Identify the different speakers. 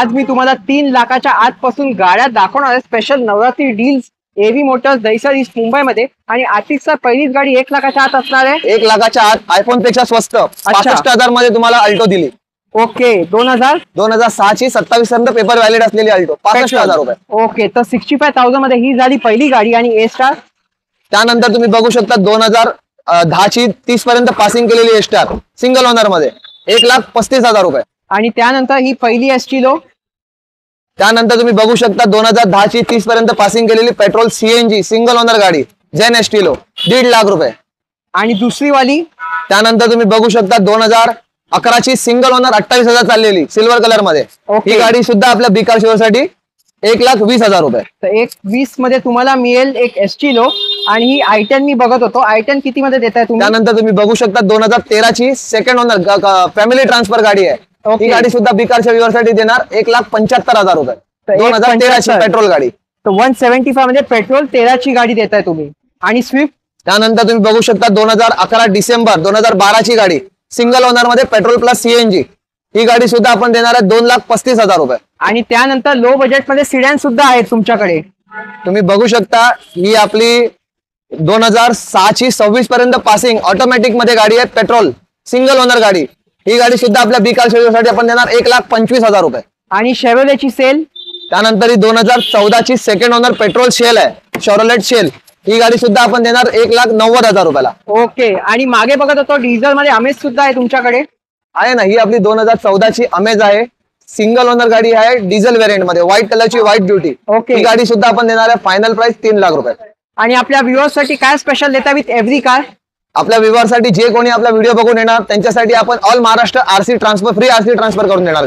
Speaker 1: आज मी तुम्हाला 3 लाखाच्या आतपासून गाड्या दाखवणार आहे. Special Navratri deals एव्ही Motors Dahisar east मुंबईमध्ये. आणि आतिक सर, पहिलीच गाडी 1 लाखाच्या आत असणार आहे.
Speaker 2: 1 लाखाच्या आत आयफोन पेक्षा स्वस्त 65,000 मध्ये तुम्हाला अल्टो दिली.
Speaker 1: ओके.
Speaker 2: 2006 ची 27 पर्यंत पेपर व्हॅलिड असलेली अल्टो 65,000 रुपये.
Speaker 1: ओके, तर 65,000 मध्ये ही झाली पहिली गाडी. आणि ए स्टार
Speaker 2: त्यानंतर तुम्ही बघू शकता 2010 ची 30 पर्यंत पासिंग केलेली ए स्टार सिंगल ओनर मध्ये 1,35,000 रुपये.
Speaker 1: आणि त्यानंतर ही पहिली एस्टिलो.
Speaker 2: त्यानंतर तुम्ही बघू शकता 2010 ची 30 पर्यंत पासिंग केलेली पेट्रोल सीएनजी सिंगल ओनर गाडी जेन एस्टिलो 1.5 लाख रुपये.
Speaker 1: आणि दुसरी वाली
Speaker 2: त्यानंतर तुम्ही बघू शकता 2011 ची सिंगल ओनर 28,000 चाललेली सिल्वर कलर मध्ये. ही गाडी सुद्धा आपल्या बिकार शिवर साठी 1,20,000 रुपये.
Speaker 1: तर 1,20 मध्ये तुम्हाला मिळेल एक एस्टिलो. आणि ही I10 मी बघत होतो, I10 किती मध्ये देताय तुम्ही?
Speaker 2: त्यानंतर तुम्ही बघू शकता 2013 ची सेकंड ओनर फॅमिली ट्रान्सफर गाडी आहे. ही गाडी सुद्धा बिकारच्या व्ह्यूअर साठी देणार 1,75,000 रुपये. 2013 ची पेट्रोल गाडी.
Speaker 1: तर 175 म्हणजे पेट्रोल 13 ची गाडी देताय तुम्ही. आणि स्विफ्ट
Speaker 2: त्यानंतर तुम्ही बघू शकता 2011 डिसेंबर 2012 ची गाडी सिंगल ओनर मध्ये पेट्रोल प्लस सीएनजी. ही गाडी सुद्धा आपण देणार आहे 2,35,000 रुपये.
Speaker 1: आणि त्यानंतर लो बजेट मध्ये सिडॅन सुद्धा आहेत तुमच्याकडे.
Speaker 2: तुम्ही बघू शकता ही आपली 2006 ची 26 पर्यंत पासिंग ऑटोमॅटिक मध्ये गाडी आहे पेट्रोल सिंगल ओनर गाडी. ही गाडी सुद्धा आपल्या बिकार साठी आपण देणार 1,25,000 रुपये.
Speaker 1: आणि शेव्रोलेची सेल.
Speaker 2: त्यानंतर ही 2014 ची सेकंड ओनर पेट्रोल शेल आहे शॉरोलेट शेल. ही गाडी सुद्धा आपण देणार 1,90,000 रुपयाला.
Speaker 1: ओके. आणि मागे बघत होतो डिझेल मध्ये अमेज सुद्धा आहे तुमच्याकडे.
Speaker 2: आहे ना, ही आपली 2014 ची अमेज आहे. सिंगल ओनर गाडी आहे डिझेल व्हेरियंट मध्ये व्हाईट कलरची व्हाईट ब्युटी.
Speaker 1: ओके.
Speaker 2: ही गाडी सुद्धा आपण देणार आहे फायनल प्राइस 3 लाख रुपये.
Speaker 1: आणि आपल्या व्ह्युअर्स साठी काय स्पेशल देता विथ एव्हरी कार?
Speaker 2: आपल्या व्ह्युअर साठी जे कोणी आपला व्हिडिओ बघून येणार त्यांच्यासाठी आपण all Maharashtra RC transfer free RC transfer करून देणार.